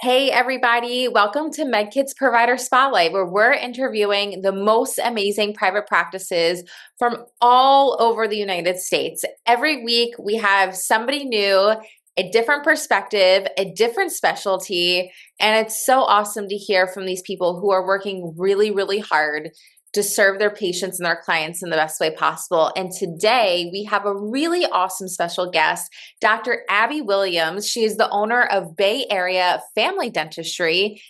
Hey, everybody. Welcome to Meddkit's Provider Spotlight, where we're interviewing the most amazing private practices from all over the United States. Every week, we have somebody new, a different perspective, a different specialty, and it's so awesome to hear from these people who are working really, really hard to serve their patients and their clients in the best way possible. And today, we have a really awesome special guest, Dr. Abby Williams. She is the owner of Bay Area Family Dentistry.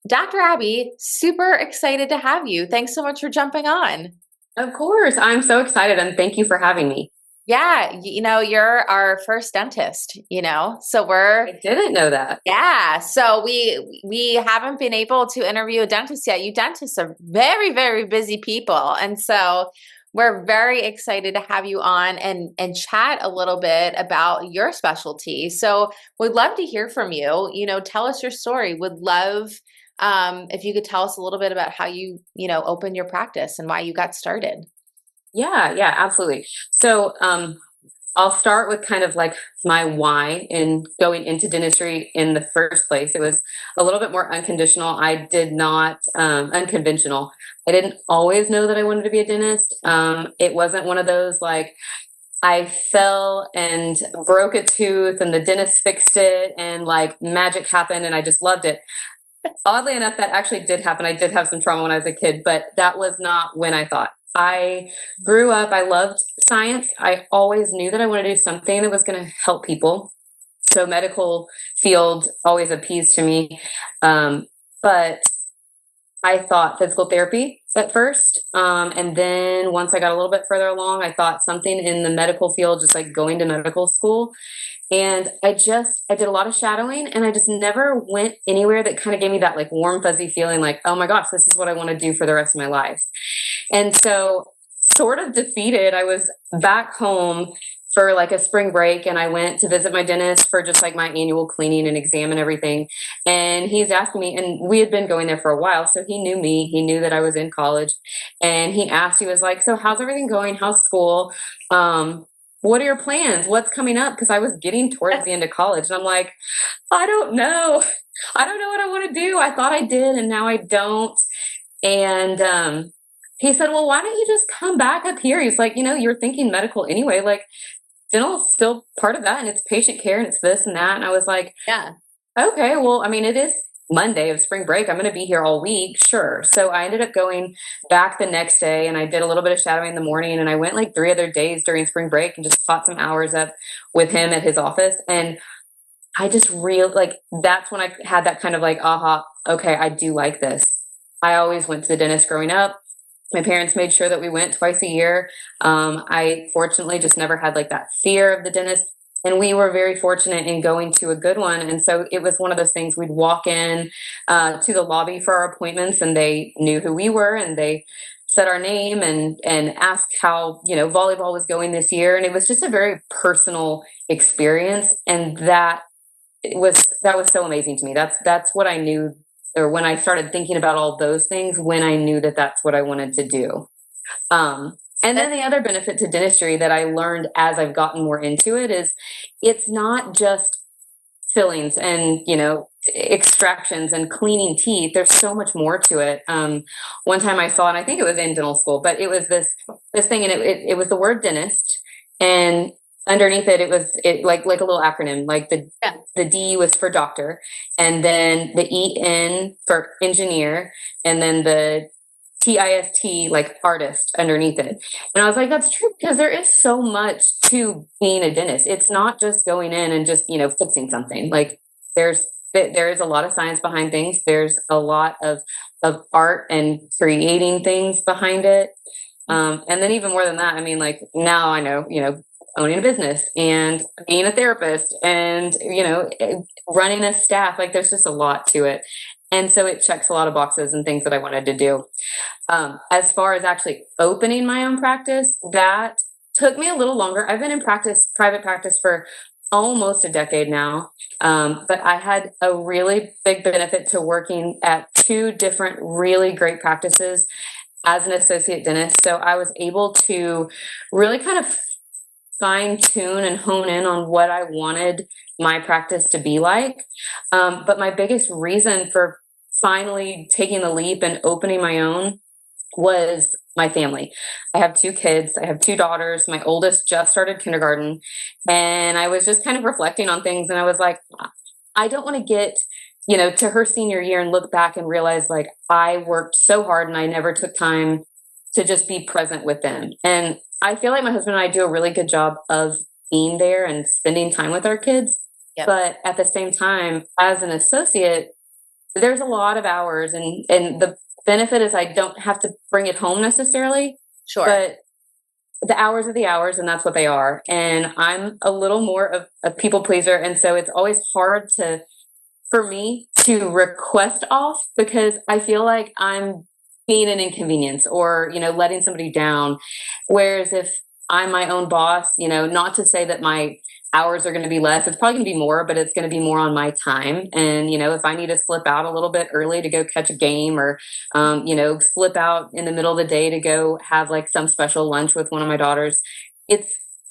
Dr. Abby, super excited to have you. Thanks so much for jumping on. Of course. I'm so excited and thank you for having me. Yeah, you're our first dentist, so we're I didn't know that. yeah, so we haven't been able to interview a dentist yet. You dentists are very, very busy people. And so we're very excited to have you on and chat a little bit about your specialty. So we'd love to hear from you. Tell us your story. Would love if you could tell us a little bit about how you opened your practice and why you got started. Yeah, absolutely. I'll start with kind of like my why in going into dentistry in the first place. It was a little bit more unconditional. I did not, unconventional. I didn't always know that I wanted to be a dentist. It wasn't one of those like, I fell and broke a tooth and the dentist fixed it and like magic happened and I just loved it. Oddly enough, that actually did happen. I did have some trauma when I was a kid, but that was not when I thought. I grew up, I loved science. I always knew that I wanted to do something that was going to help people. So medical field always appeased to me. But I thought physical therapy at first. And then once I got a little bit further along, I thought something in the medical field, just like going to medical school. And I did a lot of shadowing and I just never went anywhere that kind of gave me that like warm, fuzzy feeling like, oh my gosh, this is what I want to do for the rest of my life. And so, sort of defeated, I was back home for like a spring break and I went to visit my dentist for just like my annual cleaning and exam and everything. And he's asking me, and we had been going there for a while, so he knew me, he knew that I was in college. And he was like, so how's everything going? How's school? What are your plans? What's coming up? Because I was getting towards the end of college and I'm like, I don't know. I don't know what I want to do. I thought I did and now I don't. And he said, well, why don't you just come back up here? He's like, you're thinking medical anyway. Like, dental's still part of that and it's patient care and it's this and that. And I was like, Yeah. okay, well, I mean, it is Monday of spring break. I'm going to be here all week. Sure. So I ended up going back the next day and I did a little bit of shadowing in the morning and I went like 3 other days during spring break and just caught some hours up with him at his office. And I just like, that's when I had that kind of like, aha, okay, I do like this. I always went to the dentist growing up. My parents made sure that we went twice a year. I fortunately just never had like that fear of the dentist. And we were very fortunate in going to a good one. And so it was one of those things we'd walk in to the lobby for our appointments and they knew who we were and they said our name and asked how, volleyball was going this year. And it was just a very personal experience. And that was so amazing to me. That's what I knew, or when I started thinking about all those things, when I knew that that's what I wanted to do. And then the other benefit to dentistry that I learned as I've gotten more into it is it's not just fillings and, extractions and cleaning teeth. There's so much more to it. One time I saw, and I think it was in dental school, but it was this thing, and it was the word dentist, and underneath it like a little acronym, like the D was for doctor, and then the EN for engineer, and then the TIST like artist underneath it. And I was like, that's true, because there is so much to being a dentist. It's not just going in and just, fixing something. Like there is a lot of science behind things. There's a lot of art and creating things behind it. And then even more than that, I mean, like now I know, owning a business and being a therapist and, running a staff, like there's just a lot to it. And so it checks a lot of boxes and things that I wanted to do. As far as actually opening my own practice, that took me a little longer. I've been in private practice for almost a decade now. But I had a really big benefit to working at two different really great practices as an associate dentist. So I was able to really kind of fine tune and hone in on what I wanted my practice to be like. But my biggest reason for finally taking the leap and opening my own was my family. I have two kids. I have two daughters. My oldest just started kindergarten. And I was just kind of reflecting on things. And I was like, I don't want to get, to her senior year and look back and realize like I worked so hard and I never took time to just be present with them. And I feel like my husband and I do a really good job of being there and spending time with our kids. Yep. But at the same time, as an associate, there's a lot of hours, and the benefit is I don't have to bring it home necessarily, Sure. but the hours are the hours, and that's what they are. And I'm a little more of a people pleaser, and so it's always hard for me to request off because I feel like I'm being an inconvenience or, letting somebody down. Whereas if I'm my own boss, not to say that my hours are going to be less, it's probably going to be more, but it's going to be more on my time. And, if I need to slip out a little bit early to go catch a game or, slip out in the middle of the day to go have like some special lunch with one of my daughters,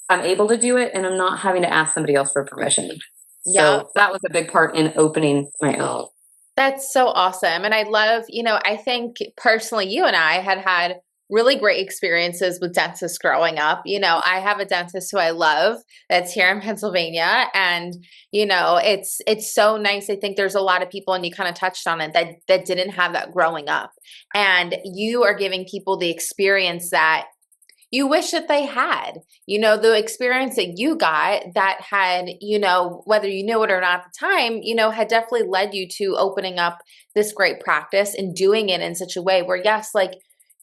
I'm able to do it and I'm not having to ask somebody else for permission. Yeah. So that was a big part in opening my own. That's so awesome. And I love, I think personally, you and I had really great experiences with dentists growing up. I have a dentist who I love that's here in Pennsylvania. And, it's so nice. I think there's a lot of people, and you kind of touched on it, that didn't have that growing up. And you are giving people the experience that you wish that they had, the experience that you got that had, whether you knew it or not at the time, had definitely led you to opening up this great practice and doing it in such a way where, yes, like,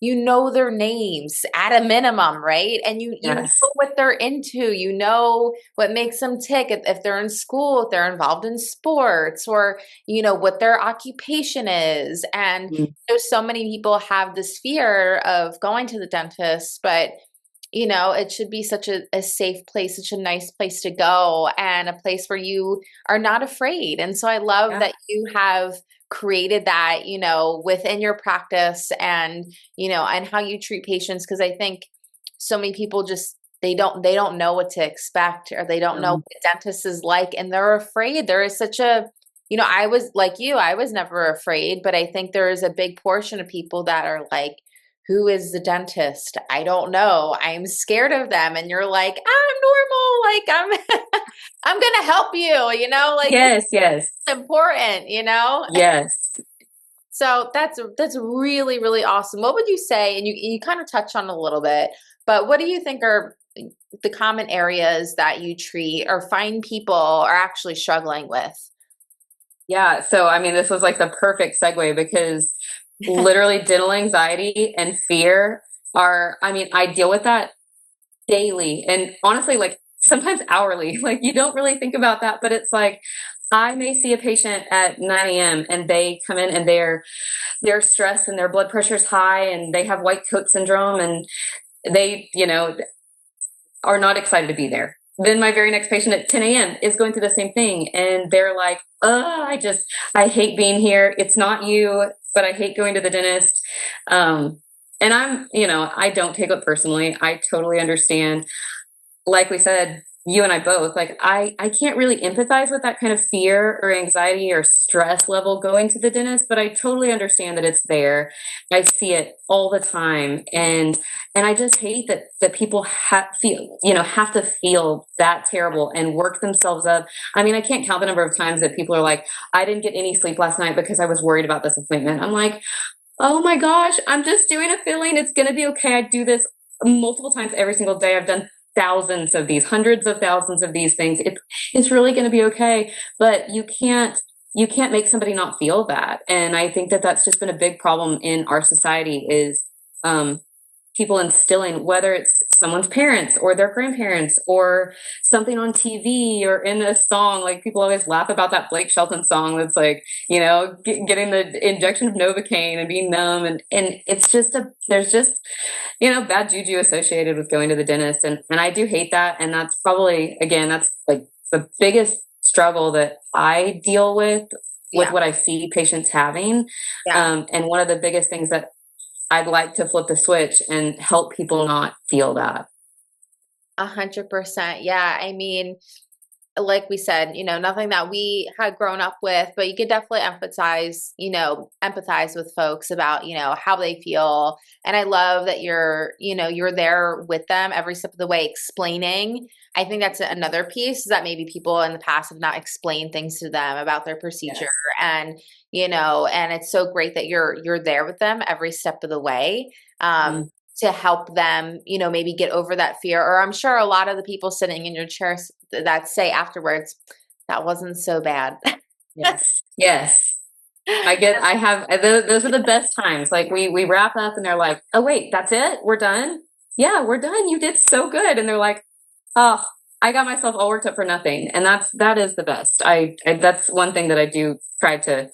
their names at a minimum, right? And you know Yes. what they're into, what makes them tick if they're in school, if they're involved in sports, or, what their occupation is. And so many people have this fear of going to the dentist, but it should be such a safe place, such a nice place to go, and a place where you are not afraid. And so I love that you have created that, within your practice and, and how you treat patients. Cause I think so many people just, they don't know what to expect, or they don't know what a dentist is like, and they're afraid. There is such a, I was like you, I was never afraid, but I think there is a big portion of people that are like, who is the dentist? I don't know. I'm scared of them. And you're like, I'm normal. Like I'm going to help you, like Yes. it's important, Yes. So that's really, really awesome. What would you say? And you kind of touched on it a little bit, but what do you think are the common areas that you treat or find people are actually struggling with? Yeah. So, I mean, this was like the perfect segue because literally dental anxiety and fear I deal with that daily and honestly, like sometimes hourly. Like you don't really think about that, but it's like I may see a patient at 9 a.m. and they come in and they're stressed and their blood pressure's high and they have white coat syndrome and they, are not excited to be there. Then my very next patient at 10 a.m. is going through the same thing. And they're like, I hate being here. It's not you, but I hate going to the dentist. And I don't take it personally. I totally understand. Like we said, you and I both, like I can't really empathize with that kind of fear or anxiety or stress level going to the dentist, but I totally understand that it's there. I see it all the time. And I just hate that people have to feel that terrible and work themselves up. I mean, I can't count the number of times that people are like, I didn't get any sleep last night because I was worried about this appointment. I'm like, oh my gosh, I'm just doing a filling. It's going to be okay. I do this multiple times every single day. I've done thousands of these, hundreds of thousands of these things. It's really going to be okay. But you can't make somebody not feel that. And I think that that's just been a big problem in our society is people instilling, whether it's someone's parents or their grandparents or something on TV or in a song. Like people always laugh about that Blake Shelton song that's like, getting the injection of Novocaine and being numb. And it's just there's just, bad juju associated with going to the dentist. And I do hate that. And that's probably, again, that's like the biggest struggle that I deal with what I see patients having. And one of the biggest things that I'd like to flip the switch and help people not feel that. 100%. Yeah. I mean, like we said, nothing that we had grown up with, but you could definitely empathize with folks about, how they feel. And I love that you're there with them every step of the way explaining. I think that's another piece, is that maybe people in the past have not explained things to them about their procedure. Yes. And, and it's so great that you're there with them every step of the way. Mm, To help them, maybe get over that fear. Or I'm sure a lot of the people sitting in your chairs that say afterwards, that wasn't so bad. yes. Yes. I have, those are the best times. Like we wrap up and they're like, oh, wait, that's it? We're done? Yeah, we're done. You did so good. And they're like, oh, I got myself all worked up for nothing. And that is the best. That's one thing that I do try to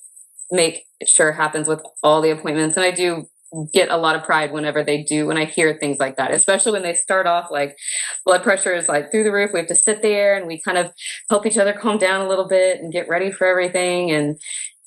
make sure happens with all the appointments. And I do get a lot of pride whenever they do, when I hear things like that, especially when they start off like blood pressure is like through the roof. We have to sit there and we kind of help each other calm down a little bit and get ready for everything. And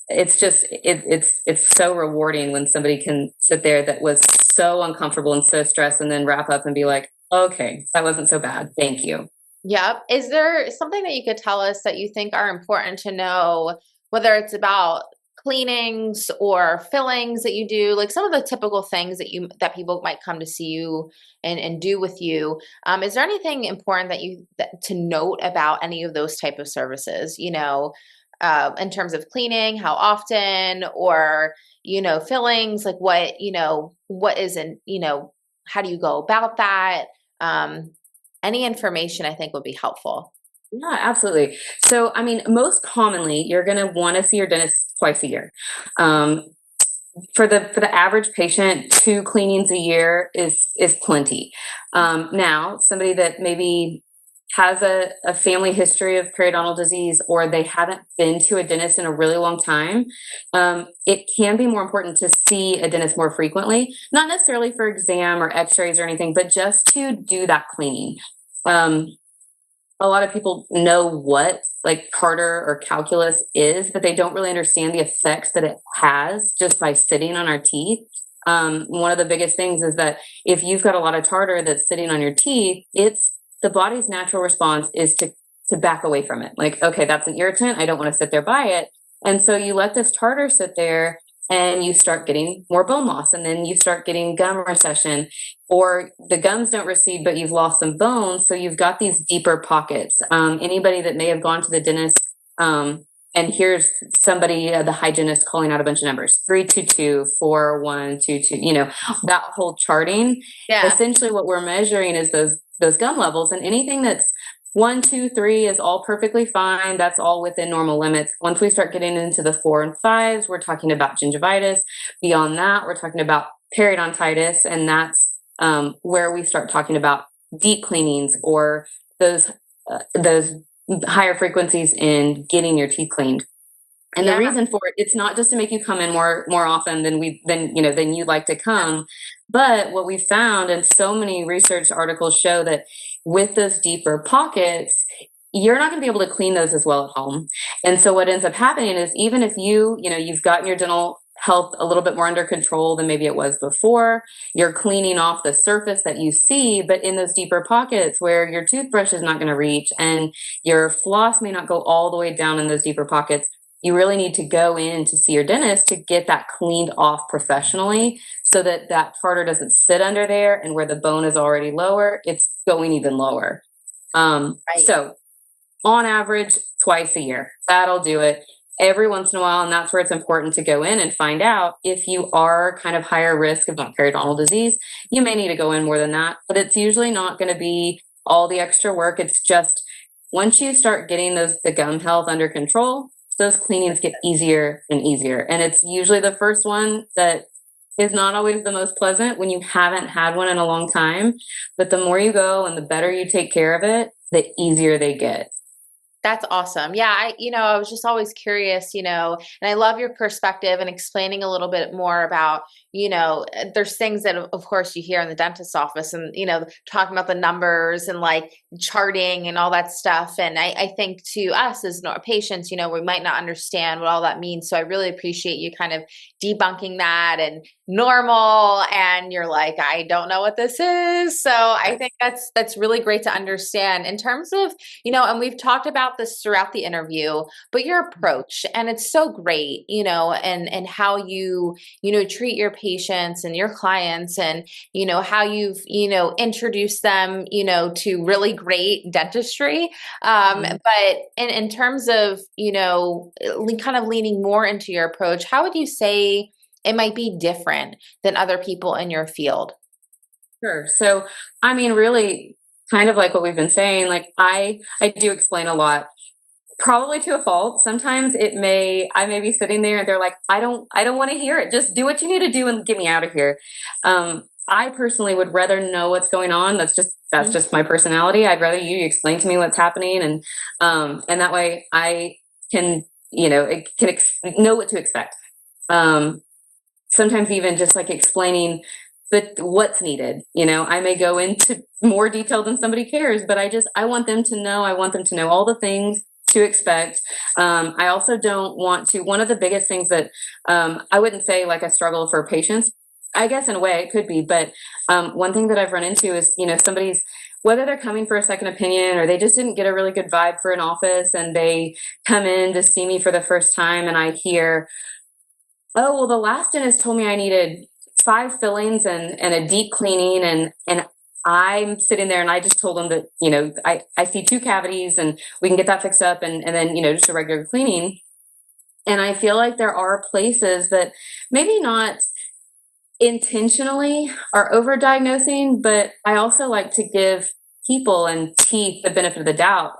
it's just it's so rewarding when somebody can sit there that was so uncomfortable and so stressed and then wrap up and be like, okay, that wasn't so bad, thank you. Yep. Is there something that you could tell us that you think are important to know, whether it's about cleanings or fillings that you do, like some of the typical things that people might come to see you and do with you? Is there anything important to note about any of those type of services? In terms of cleaning, how often, or fillings, like what isn't, how do you go about that? Um, any information I think would be helpful. Yeah, absolutely. So I mean, most commonly you're going to want to see your dentist twice a year. um, for the average patient, 2 cleanings a year is plenty. Now, somebody that maybe has a family history of periodontal disease, or they haven't been to a dentist in a really long time, it can be more important to see a dentist more frequently, not necessarily for exam or x-rays or anything, but just to do that cleaning. um, a lot of people know what like tartar or calculus is, but they don't really understand the effects that it has just by sitting on our teeth. One of the biggest things is that if you've got a lot of tartar that's sitting on your teeth, it's the body's natural response is to back away from it. Like, okay, that's an irritant. I don't want to sit there by it. And so you let this tartar sit there and you start getting more bone loss, and then you start getting gum recession, or the gums don't recede, but you've lost some bones. So you've got these deeper pockets. Anybody that may have gone to the dentist, and here's somebody, the hygienist, calling out a bunch of numbers, 322, 4122, that whole charting. Yeah. Essentially, what we're measuring is those gum levels, and anything that's 1, 2, 3 is all perfectly fine. That's all within normal limits. Once we start getting into the 4 and 5s, we're talking about gingivitis. Beyond that, we're talking about periodontitis, and that's where we start talking about deep cleanings, or those higher frequencies in getting your teeth cleaned. And the Yeah. reason for it, it's not just to make you come in more often than you'd like to come, but what we found, and so many research articles show, that with those deeper pockets, you're not going to be able to clean those as well at home. And so what ends up happening is, even if you've gotten your dental health a little bit more under control than maybe it was before, you're cleaning off the surface that you see, but in those deeper pockets where your toothbrush is not going to reach and your floss may not go all the way down in those deeper pockets, you really need to go in to see your dentist to get that cleaned off professionally, so that that tartar doesn't sit under there, and where the bone is already lower, it's going even lower. Right. So on average, twice a year, that'll do it. Every once in a while, and that's where it's important to go in and find out if you are kind of higher risk of that periodontal disease. You may need to go in more than that, but it's usually not going to be all the extra work. It's just, once you start getting the gum health under control, those cleanings get easier and easier. And it's usually the first one that is not always the most pleasant when you haven't had one in a long time. But the more you go and the better you take care of it, the easier they get. That's awesome. Yeah, I was just always curious, and I love your perspective and explaining a little bit more about, there's things that of course you hear in the dentist's office, and, talking about the numbers and like charting and all that stuff. And I think to us as patients, we might not understand what all that means. So I really appreciate you kind of debunking that and normal. And you're like, I don't know what this is. So I think that's really great to understand in terms of, and we've talked about about this throughout the interview, but your approach, and it's so great, and how you treat your patients and your clients, and how you've introduced them to really great dentistry. Mhm. But in terms of kind of leaning more into your approach, how would you say it might be different than other people in your field? Sure. So, I mean, really, kind of like what we've been saying, like I do explain a lot, probably to a fault. Sometimes I may be sitting there and they're like, I don't want to hear it. Just do what you need to do and get me out of here. I personally would rather know what's going on. That's Mhm. just my personality. I'd rather you explain to me what's happening, and that way I can, know what to expect. Um, Sometimes even just like explaining what's needed. I may go into more detail than somebody cares, but I want them to know. I want them to know all the things to expect. I also don't want to. One of the biggest things that I wouldn't say like a struggle for patients. I guess in a way it could be, but one thing that I've run into is somebody's, whether they're coming for a second opinion or they just didn't get a really good vibe for an office and they come in to see me for the first time and I hear, oh, well, the last dentist told me I needed 5 fillings and a deep cleaning, and I'm sitting there and I just told them that, I see 2 cavities and we can get that fixed up and then, just a regular cleaning. And I feel like there are places that maybe not intentionally are overdiagnosing, but I also like to give people and teeth the benefit of the doubt.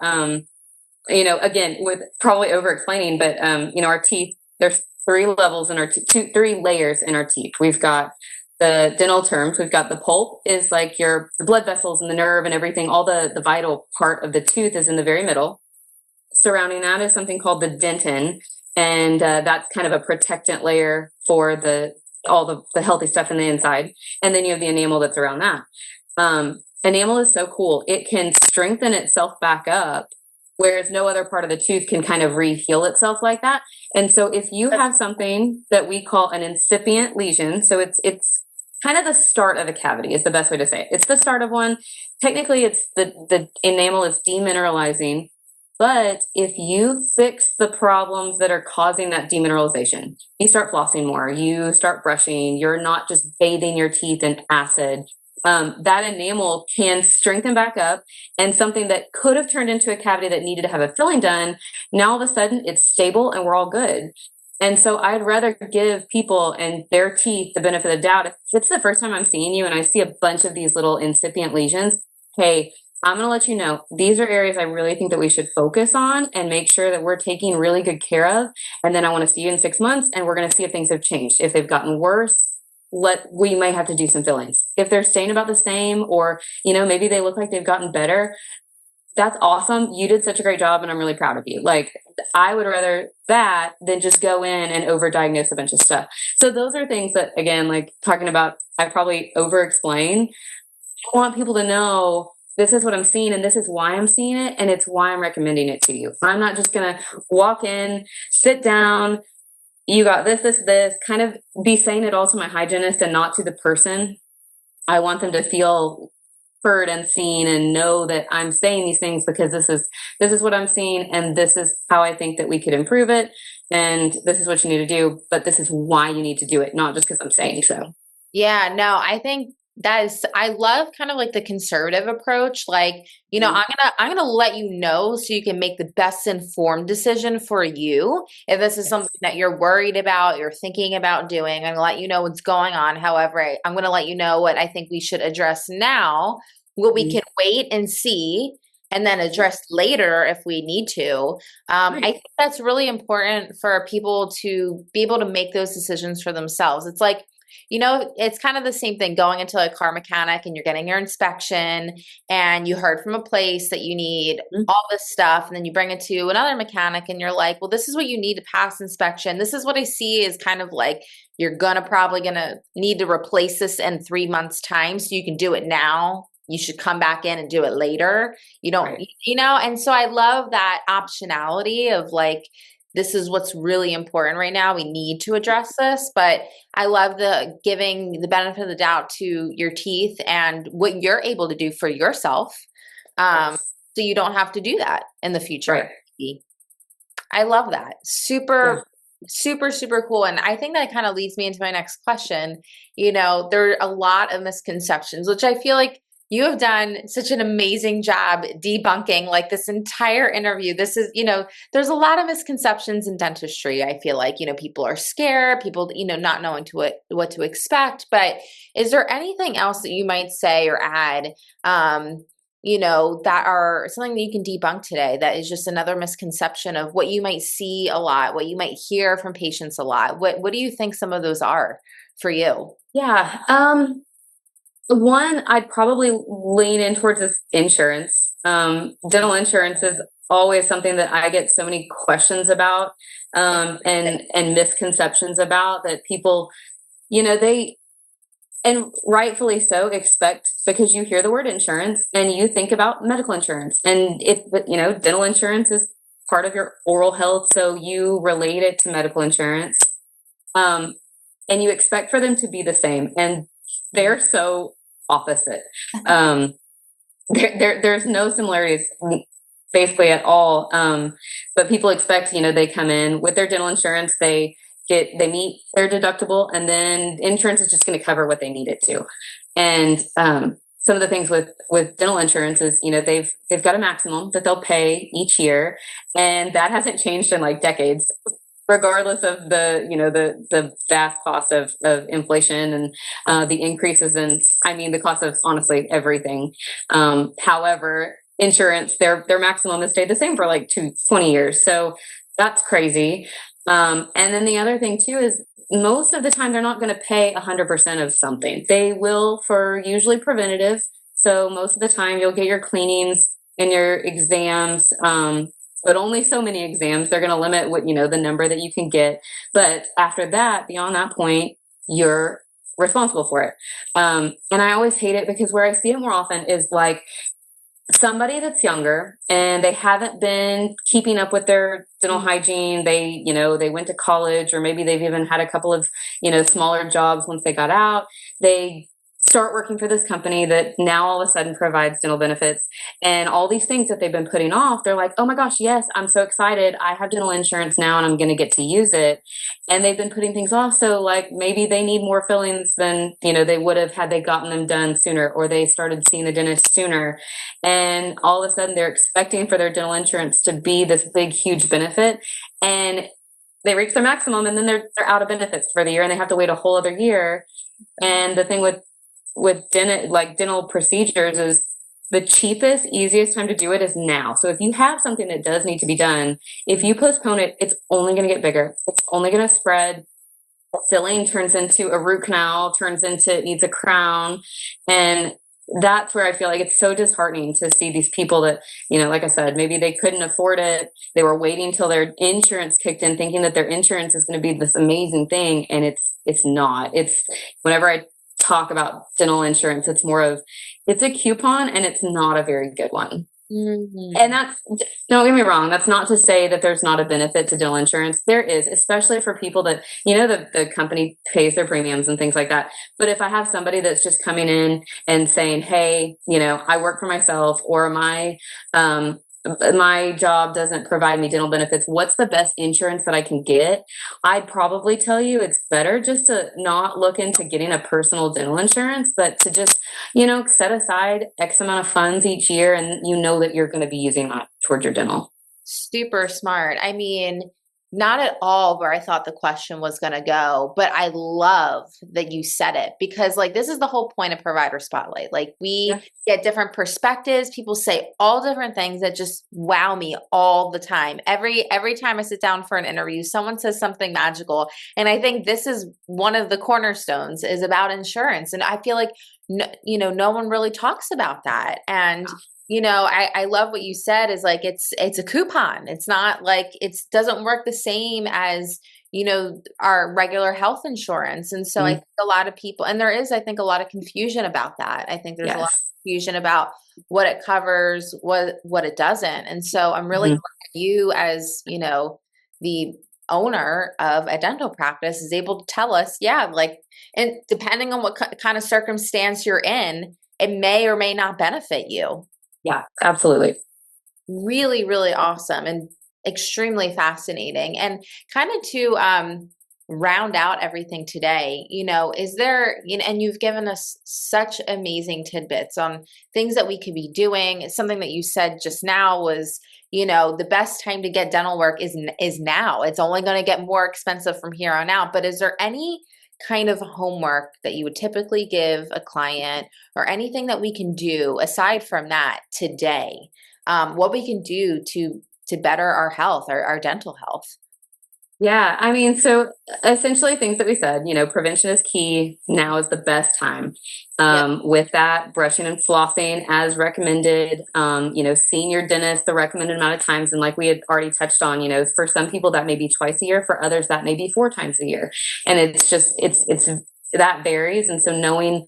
Again, with probably over explaining, but our teeth, there's 3 levels in our teeth, 3 layers in our teeth. We've got the dental terms. We've got the pulp is like the blood vessels and the nerve and everything. All the vital part of the tooth is in the very middle. Surrounding that is something called the dentin, and that's kind of a protectant layer for all the healthy stuff in the inside. And then you have the enamel that's around that. Enamel is so cool. It can strengthen itself back up, whereas no other part of the tooth can kind of re-heal itself like that. And so if you have something that we call an incipient lesion, so it's kind of the start of a cavity is the best way to say it. It's the start of one. Technically, it's the enamel is demineralizing. But if you fix the problems that are causing that demineralization, you start flossing more, you start brushing, you're not just bathing your teeth in acid, that enamel can strengthen back up, and something that could have turned into a cavity that needed to have a filling done, now all of a sudden it's stable and we're all good. And so I'd rather give people and their teeth the benefit of the doubt. If it's the first time I'm seeing you and I see a bunch of these little incipient lesions, hey, I'm going to let you know these are areas I really think that we should focus on and make sure that we're taking really good care of. And then I want to see you in 6 months and we're going to see if things have changed. If they've gotten worse, we might have to do some fillings. If they're staying about the same, or maybe they look like they've gotten better, that's awesome. You did such a great job and I'm really proud of you. Like, I would rather that than just go in and overdiagnose a bunch of stuff. So those are things that, again, like talking about, I probably over explain. I want people to know this is what I'm seeing and this is why I'm seeing it and it's why I'm recommending it to you. I'm not just going to walk in, sit down, you got this, kind of be saying it all to my hygienist and not to the person. I want them to feel heard and seen and know that I'm saying these things because this is what I'm seeing and this is how I think that we could improve it and this is what you need to do, but this is why you need to do it, not just because I'm saying so. Yeah, no, I think I love kind of like the conservative approach. Like, Mhm. I'm gonna let you know so you can make the best informed decision for you. If this is Yes. something that you're worried about, you're thinking about doing, I'm gonna let you know what's going on. However, I'm gonna let you know what I think we should address now, what we Mhm. can wait and see, and then address later if we need to. I Right. think that's really important for people to be able to make those decisions for themselves. It's like, it's kind of the same thing going into a car mechanic and you're getting your inspection and you heard from a place that you need Mhm. all this stuff. And then you bring it to another mechanic and you're like, well, this is what you need to pass inspection. This is what I see is kind of like, you're probably gonna need to replace this in 3 months time. So you can do it now. You should come back in and do it later. You don't, Right. and so I love that optionality of like, this is what's really important right now. We need to address this, but I love the giving the benefit of the doubt to your teeth and what you're able to do for yourself. Um, Yes. so you don't have to do that in the Right. future. I love that. Yeah. Super, super, super cool. And I think that kind of leads me into my next question. You know, there are a lot of misconceptions, which I feel like you have done such an amazing job debunking like this entire interview. This is, there's a lot of misconceptions in dentistry. I feel like, people are scared, people, not knowing what to expect. But is there anything else that you might say or add? That are something that you can debunk today that is just another misconception of what you might see a lot, what you might hear from patients a lot. What do you think some of those are for you? Yeah. One, I'd probably lean in towards is insurance. Dental insurance is always something that I get so many questions about, and misconceptions about that people, they, and rightfully so, expect, because you hear the word insurance and you think about medical insurance, and if dental insurance is part of your oral health, so you relate it to medical insurance, um, and you expect for them to be the same, and they're so opposite. um, there's no similarities basically at all, but people expect, they come in with their dental insurance, they meet their deductible, and then insurance is just going to cover what they need it to. And some of the things with dental insurance is, they've got a maximum that they'll pay each year, and that hasn't changed in like decades, regardless of the vast cost of inflation and the increases in, I mean, the cost of honestly everything. However, insurance, their maximum has stayed the same for like 20 years, so that's crazy. And then the other thing too is, most of the time they're not going to pay 100% of something. They will for usually preventative. So most of the time you'll get your cleanings and your exams, but only so many exams. They're going to limit what, the number that you can get. But after that, beyond that point, you're responsible for it. And I always hate it because where I see it more often is like somebody that's younger and they haven't been keeping up with their dental hygiene. They went to college, or maybe they've even had a couple of, smaller jobs once they got out. They start working for this company that now all of a sudden provides dental benefits, and all these things that they've been putting off. They're like, oh my gosh, yes, I'm so excited. I have dental insurance now and I'm going to get to use it. And they've been putting things off. So like maybe they need more fillings than, they would have had they gotten them done sooner, or they started seeing the dentist sooner. And all of a sudden they're expecting for their dental insurance to be this big, huge benefit. And they reach their maximum, and then they're out of benefits for the year, and they have to wait a whole other year. And the thing with dental procedures is the cheapest, easiest time to do it is now. So if you have something that does need to be done, if you postpone it, it's only going to get bigger. It's only going to spread. Filling turns into a root canal, turns into, it needs a crown. And that's where I feel like it's so disheartening to see these people that, like I said, maybe they couldn't afford it. They were waiting till their insurance kicked in, thinking that their insurance is going to be this amazing thing. And it's not. It's, whenever I talk about dental insurance, it's more of, it's a coupon, and it's not a very good one. Mm-hmm. And that's, don't get me wrong, that's not to say that there's not a benefit to dental insurance. There is, especially for people that, the company pays their premiums and things like that. But if I have somebody that's just coming in and saying, hey, I work for myself, or my job doesn't provide me dental benefits, what's the best insurance that I can get? I'd probably tell you it's better just to not look into getting a personal dental insurance, but to just, set aside X amount of funds each year, and that you're going to be using that towards your dental. Super smart. I mean, not at all where I thought the question was going to go, but I love that you said it, because like this is the whole point of Provider Spotlight. Like we get different perspectives. People say all different things that just wow me all the time. Every time I sit down for an interview, someone says something magical, and I think this is one of the cornerstones is about insurance. And I feel like no one really talks about that. And I love what you said is like, it's a coupon. It's not like it doesn't work the same as, our regular health insurance. And so I think a lot of people, and there is, I think, a lot of confusion about that. I think there's a lot of confusion about what it covers, what it doesn't. And so I'm really glad you as, the owner of a dental practice is able to tell us, and depending on what kind of circumstance you're in, it may or may not benefit you. Yeah, absolutely. Really, really awesome. And extremely fascinating. And kind of to round out everything today, is there, and you've given us such amazing tidbits on things that we could be doing. Something that you said just now was, the best time to get dental work is now. It's only going to get more expensive from here on out. But is there any kind of homework that you would typically give a client, or anything that we can do aside from that today? What we can do to better our health, our dental health? Yeah, I mean, so essentially things that we said, prevention is key. Now is the best time. Yep. With that, brushing and flossing as recommended, seeing your dentist the recommended amount of times. And like we had already touched on, for some people that may be twice a year, for others that may be 4 times a year. And it's just, it's that varies. And so knowing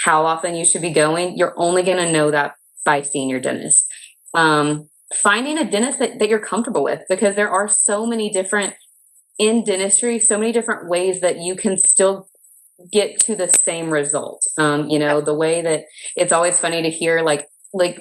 how often you should be going, you're only going to know that by seeing your dentist. Finding a dentist that you're comfortable with, because there are so many different in dentistry, so many different ways that you can still get to the same result. The way that it's always funny to hear like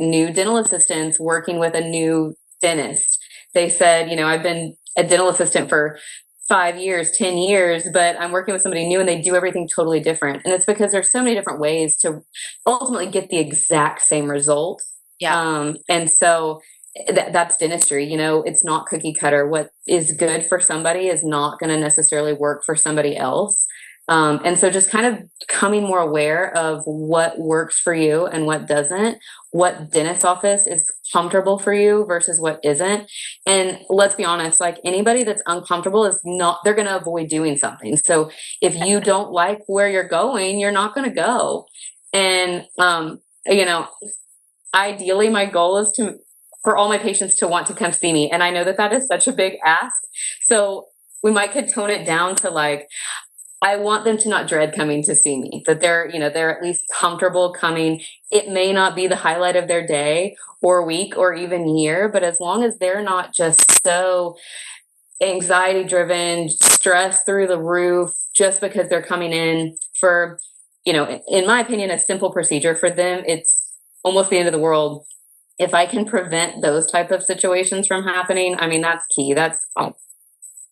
new dental assistants working with a new dentist. They said, I've been a dental assistant for 5 years, 10 years, but I'm working with somebody new and they do everything totally different. And it's because there's so many different ways to ultimately get the exact same result. Yeah. And so that's dentistry. It's not cookie cutter. What is good for somebody is not going to necessarily work for somebody else. And so just kind of becoming more aware of what works for you and what doesn't, what dentist office is comfortable for you versus what isn't. And let's be honest, like anybody that's uncomfortable is not, they're going to avoid doing something. So if you don't like where you're going, you're not going to go. And, ideally my goal is for all my patients to want to come see me. And I know that is such a big ask. So we could tone it down to like, I want them to not dread coming to see me, that they're at least comfortable coming. It may not be the highlight of their day or week or even year, but as long as they're not just so anxiety driven, stress through the roof, just because they're coming in for, in my opinion, a simple procedure for them, it's almost the end of the world. If I can prevent those type of situations from happening, I mean, that's key. That's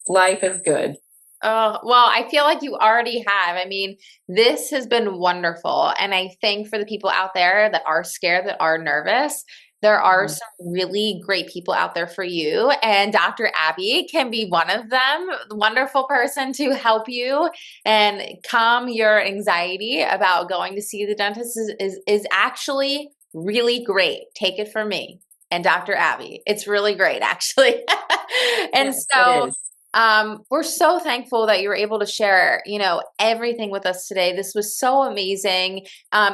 life is good. Oh, well, I feel like you already have. I mean, this has been wonderful. And I think for the people out there that are scared, that are nervous, there are some really great people out there for you. And Dr. Abby can be one of them. Wonderful person to help you and calm your anxiety about going to see the dentist is actually really great. Take it from me and Dr. Abby. It's really great, actually. And Yes, it so is. we're so thankful that you were able to share, everything with us today. This was so amazing.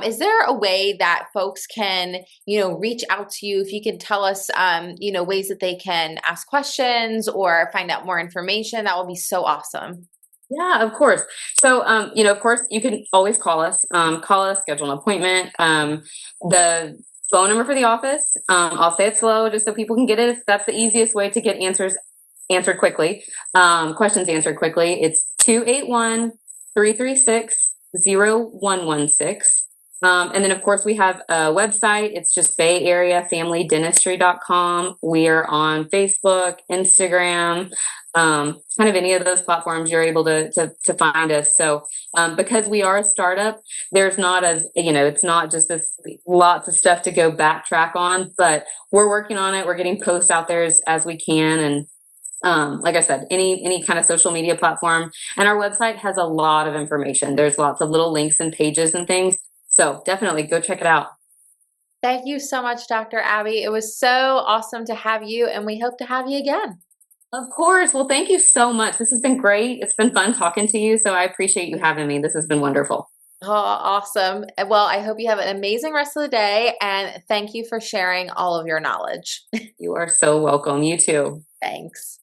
Is there a way that folks can, reach out to you? If you could tell us, ways that they can ask questions or find out more information, that would be so awesome. Yeah, of course. So, of course, you can always call us, schedule an appointment. The phone number for the office, I'll say it slow just so people can get it. That's the easiest way to get answers answered quickly, questions answered quickly. It's 281-336-0116. And then, of course, we have a website. It's just Bay Area Family Dentistry.com. We're on Facebook, Instagram, kind of any of those platforms you're able to find us. So because we are a startup, there's not it's not just this lots of stuff to go backtrack on, but we're working on it. We're getting posts out there as we can. And like I said, any kind of social media platform, and our website has a lot of information. There's lots of little links and pages and things. So definitely go check it out. Thank you so much, Dr. Abby. It was so awesome to have you, and we hope to have you again. Of course. Well, thank you so much. This has been great. It's been fun talking to you. So I appreciate you having me. This has been wonderful. Oh, awesome. Well, I hope you have an amazing rest of the day, and thank you for sharing all of your knowledge. You are so welcome. You too. Thanks.